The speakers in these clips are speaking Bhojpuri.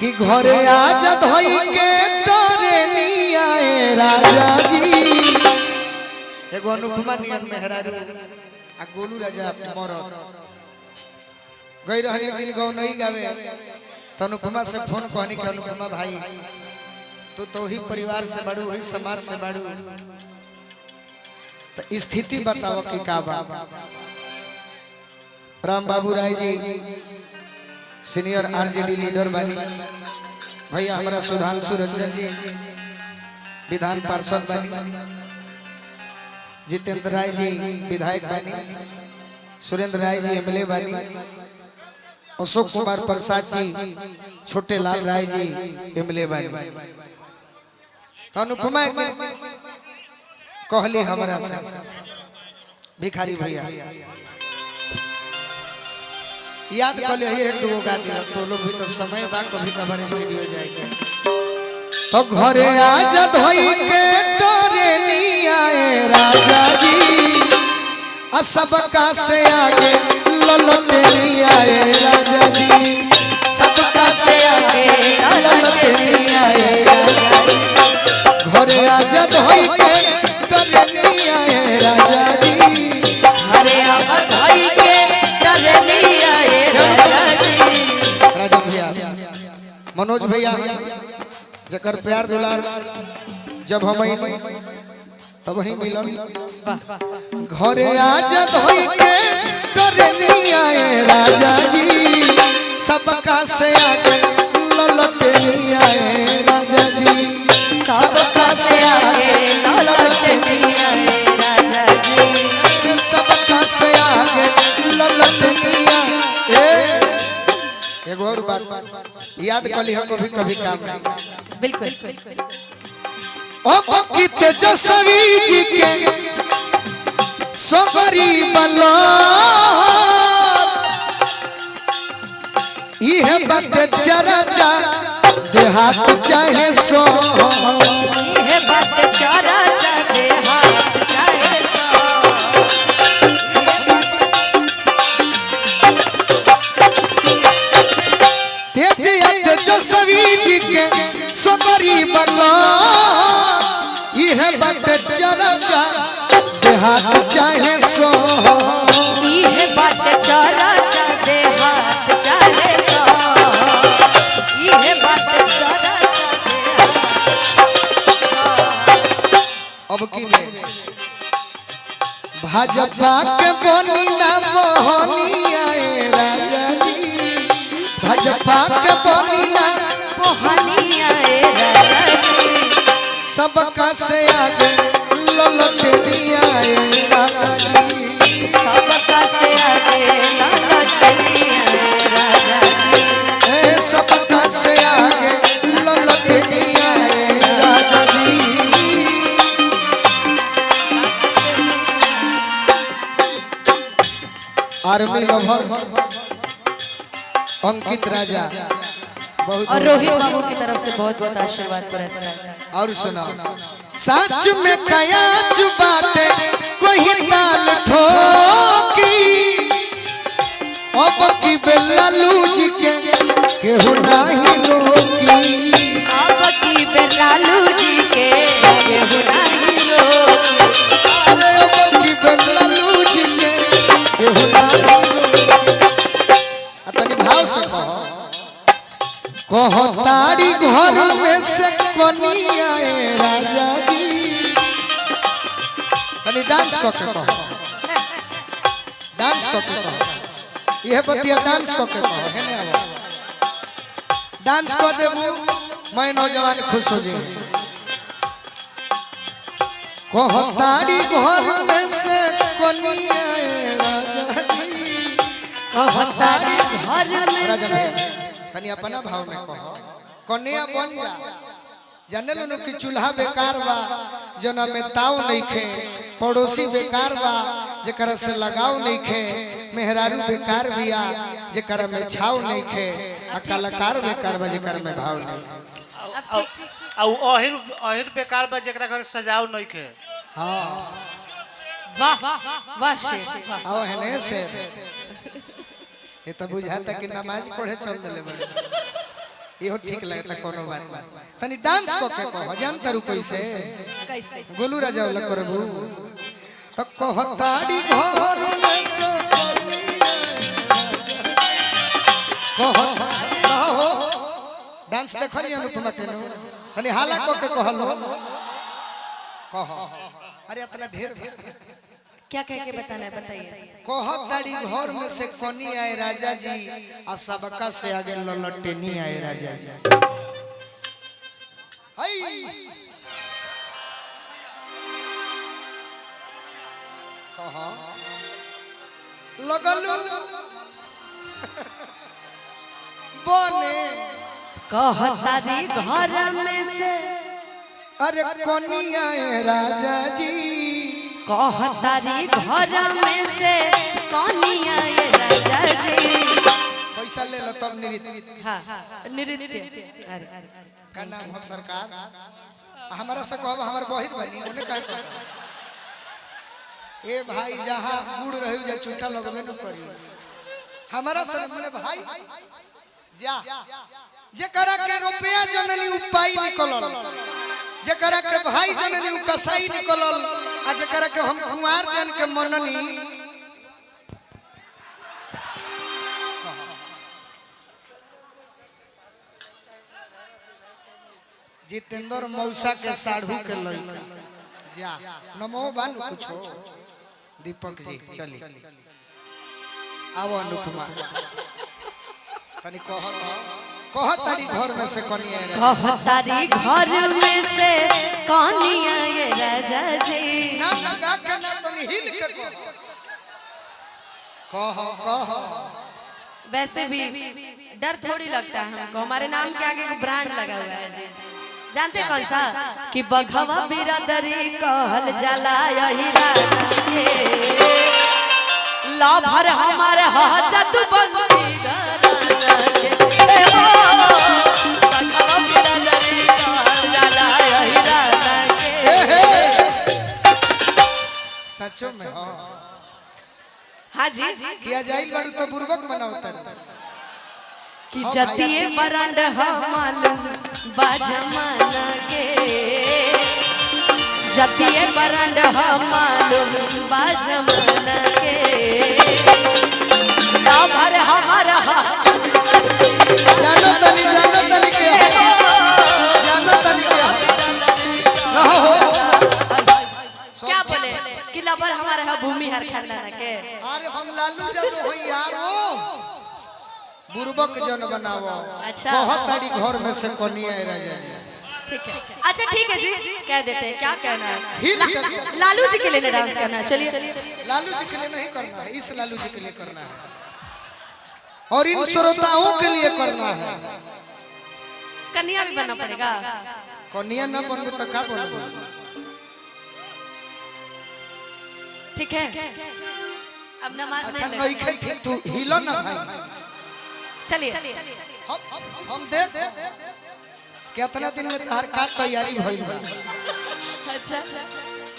कि घरे आज धोई के डरे नहीं आए राजा जी। एगो अनुपमा नियन मेहरारू आ गोलू राजा मोर गई रहनी दिन गाँव नहीं गावे तो अनुपमा से फोन कहनी कि अनुपमा भाई तो ही परिवार से बड़ू वही समाज से बड़ू तो स्थिति बताओ कि का बा। राम बाबू Rai ji senior RJD leader बनी, भैया हमारा सुधांशु रंजन जी विधान पार्षद बनी, जितेंद्र राय जी विधायक बनी, सुरेंद्र राय जी एमएलए बनी, अशोक कुमार प्रसाद जी छोटे लाल राय जी एमएलए बनी। अनुपमा कहली हमारा से भिखारी भैया याद कर ले एक दो गा दिया तो लोग भी तो समय बा कभी कभार स्टूडियो जाएंगे तो घरे आज धोई के डरे नहीं आए राजा जी। सबका से आगे ललते नहीं आए राजा जी, सबका से आगे ललते नहीं आए राजा जी। घरे आज धोई के डरे नहीं आए राजा जी, घरे आज धोई के डरे नहीं आए राजा जी। राजा भैया मनोज भैया जकर प्यार दुलार जब हम तब वही मिलन घरे आज धोई के डरे नहीं आए राजा जी, सबका से आगे ललते नहीं आए राजा जी, सबका से आगे ललते नहीं आए राजा जी, सबका से आगे ललते नहीं आए। एक और बात याद कर ली कभी कभी काम बिल्कुल की तेजस्वी जी के सोगरी बला ये बात चरचा देहात चाहे सो, ये बात चरचा देहात चाहे सो। तेजस्वी जी के सोगरी बला यह बात चरचा देहात चाहे सो, यह बात चरचा देहात चाहे सो, यह बात चरचा देहात सो। अब की में भाजपा के बनी ना मोहनी आए राजा जी, भाजपा के बनी ना मोहनी आए राजा जी, सबका से आगे ललते नहीं आए राजा जी, सबका से आगे ललते नहीं आए राजा जी, सबका से आगे ललते नहीं आए राजा जी। आर्मी लवर अंकित राजा और रोहित बाबू की तरफ से बहुत बहुत आशीर्वाद पुरस्कार। और सुना सच में कया चुबाते कोई ताल ठोकी, अब की बेलालू जी के केहू नहीं रोकी, अब की बेलालू जी के केहू नहीं रोकी, अरे अब की बेलालू जी के केहू नहीं रोकी। अपने भाव से कहो तारी घर में से कोनी आए राजा जी। तनी डांस करके कहो, डांस करके कहो, यह बतिया डांस करके कहो, है ना? डांस कर देबू मैं नौजवान खुश हो जाए। कहो तारी घर में से कोनी आए राजा जी, कहो तारी घर में से तनी अपना भाव में कहो कन्या बन जा। जाने लो कि चूल्हा बेकार बा जना में ताव नहीं खे, पड़ोसी बेकार बा जेकर से लगाव नहीं खे, मेहरारू बेकार बिया जेकर में छाव नहीं खे, आ कलाकार बेकार बा जेकर में भाव नहीं खे। आ अहिर बेकार बा जेकरा घर सजाव नहीं खे। हां वाह वाह शेर वाह। आओ हने से ये तो बुझाता कि नमाज पढ़े चल देले बड़े। इहो ठीक लगता कोनो बात बा तनी डांस को के कह जान तारू कैसे कैसे गोलू राजा वाला करबू तो कहताड़ी घर में से कहो डांस देखली अनुपमा के तनी हाला को के कहलो कह अरे इतना ढेर क्या कह के बताना है बताइए। कहताड़ी घर में से कनी आए राजा जी आ सबका से आगे ललटेनी आए राजा जी हाय कहा लगलू बने कहतारी घर में से अरे कनी आए राजा जी कहतारी घर में से कनिया ये राजा जी पैसा ले लो तब नृत्य हाँ नृत्य अरे का नाम हो सरकार हमारा से कहब हमार बहिर बनी उन्हें कह ए भाई जहाँ गुड़ रही जा चूटा लगबे न करी हमारा से मने भाई जा जे करा के रुपया जननी उपाय निकलल जे करा के भाई जननी कसाई निकलल आ जे करा के हम कुंवार जन के मननी जितेंद्र मौसा के साढ़ू के लइका जा नमो बान कुछो दीपक जी चली आओ अनुपमा तनी कहतारी घर में से कनिया रे कहतारी घर में से कनिया ये राजा जी ना लगा के ना तनी हिल के कह वैसे भी डर थोड़ी लगता है हमको हमारे नाम के आगे ब्रांड लगा हुआ है जी जानते कौन सा कि बघवा बिरादरी कहल जाला यही राजा के लाभर हमारे हाजत बंसी राजा के बघवा बिरादरी कहल जाला यही राजा के सचो में हां हाँ जी किया जाइल बारू तो बुर्बक बनावता कि जतिये बरंड मालूम बाजमाना के जतिये बरंड मालूम बाजमाना के लाभर हमारा जानो तनी के रहो क्या बोले कि लाभर हमारा है भूमि हर खानदान के अरे हम लालू जब हो यारो बुर्बक जन बनावो अच्छा कहताड़ी घर में से कनिया राजा जी ठीक है अच्छा ठीक है जी कह देते हैं क्या कहना है हिल के लालू जी के लिए डांस करना है चलिए लालू जी के लिए नहीं करना है इस लालू जी के लिए करना है और इन श्रोताओं के लिए करना है कन्या भी बनना पड़ेगा कनिया न बनबो तो का बनबो ठीक है अब नमाज अच्छा नहीं नहीं के ठीक तू हिलो ना भाई चलिए हम देख कितना दिन में तहार का तैयारी भइल बा अच्छा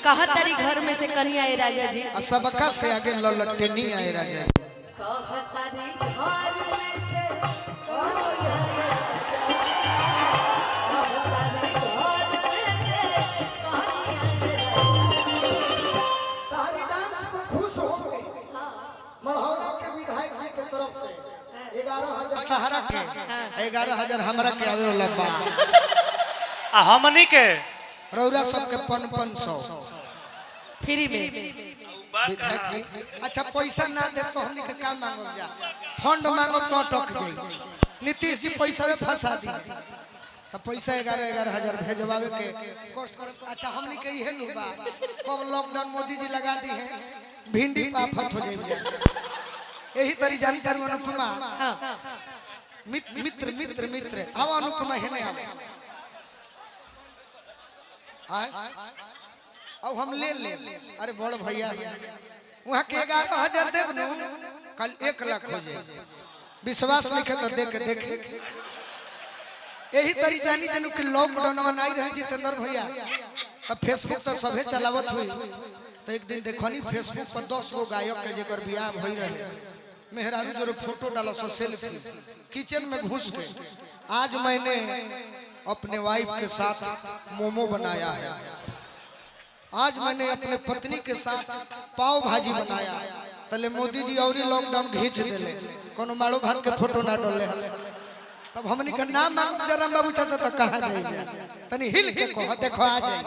कहतारी घर में से कन्या आए राजा जी आ सबका से आगे ललटेनी आए राजा जी कहतारी घर में से सारी डांस में खुश हो गए मढ़ौरा के विधायक जी के तरफ से 11,000 हमरा के आवे वाला बा आ हमनी के रौरा सब के 500 फ्री में विधायक जी अच्छा पैसा ना दे तो हमनी के काम मांगब जा फंड मांगब तो अटक जाई नीतीश जी पैसा में फंसा दी तो पैसा 11,000 भेजवावे के कष्ट कर अच्छा हमनी के इहे नु बा कब लॉकडाउन मोदी जी लगा दी है भिंडी पाफत हो जाई यही तरी जानकारी अनुपमा मित्र मित्र मित्र आओ अनुपमा है नहीं आए अब हम ले अरे बड़ भैया वहाँ के 11,000 देव नु कल 1 लाख हो जाए विश्वास लिखे तो देख यही तरी जानी जनू के लॉकडाउन में नहीं रहे जितेंद्र भैया तब फेसबुक तो सभे चलावत हुई तो एक दिन देखनी फेसबुक पर 10 गो गायक के जेकर बियाह भई रहे मेहरारू जो फोटो डालो सो सेल्फी किचन में घुस के आज मैंने अपने वाइफ के साथ मोमो बनाया है। आज मैंने अपने पत्नी के साथ पाव भाजी बनाया। तले मोदी जी और लॉकडाउन घींच दिले, कोनो मारो भात के फोटो ना डले हस। तब हमनी का नाम जरा बाबू चाचा तो कहा जाए तनी हिल के कह देखो आ जाए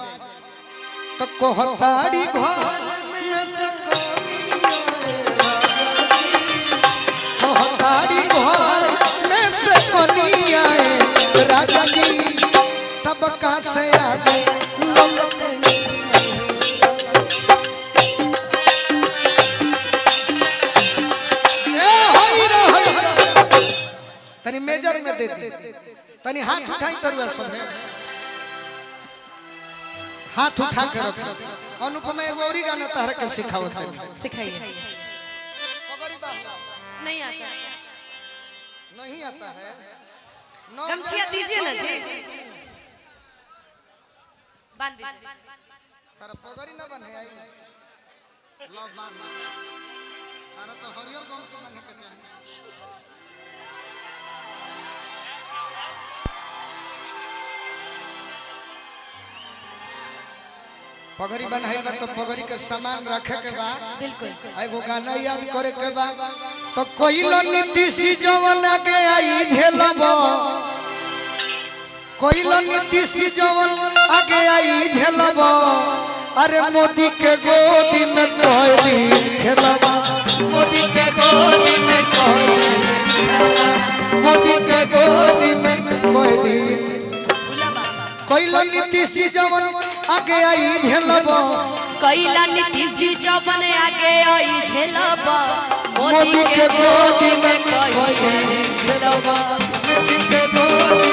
तो कहताड़ी घर में से कहताड़ी घर में से कोनी आए राजा जी सबका से आगे ललते तनी मेजर में दे दी तनी हाथ उठाई तरुआ सब हाथ उठा के रखो। अनुपमा एगो औरी गाना तहर के सिखाओ सिखाइए। नहीं आता नहीं आता है गमछिया दीजिए ना जी बांध दीजिए। तारा पगड़ी ना बने आई लो बांध तारा तो हरियर गमछी बने के चाहिए। पगड़ी बनाई बा तो पगड़ी के सामान रखे के बा। बिल्कुल एगो गाना याद करे के बा तो कोइलो नीतीश जवन आगे आई झेलब कोइलो नीतीश जवन आगे आई झेलब अरे मोदी के गोदी में कोई खेलब मोदी के गोदी में कोई मोदी के गोदी में कोई कोइलो नीतीश जवन आगे आई झेलब कैला नीतीश जी जवन आगे आई झेलब मोदी के गोदी में कोई खेलब मोदी के गोदी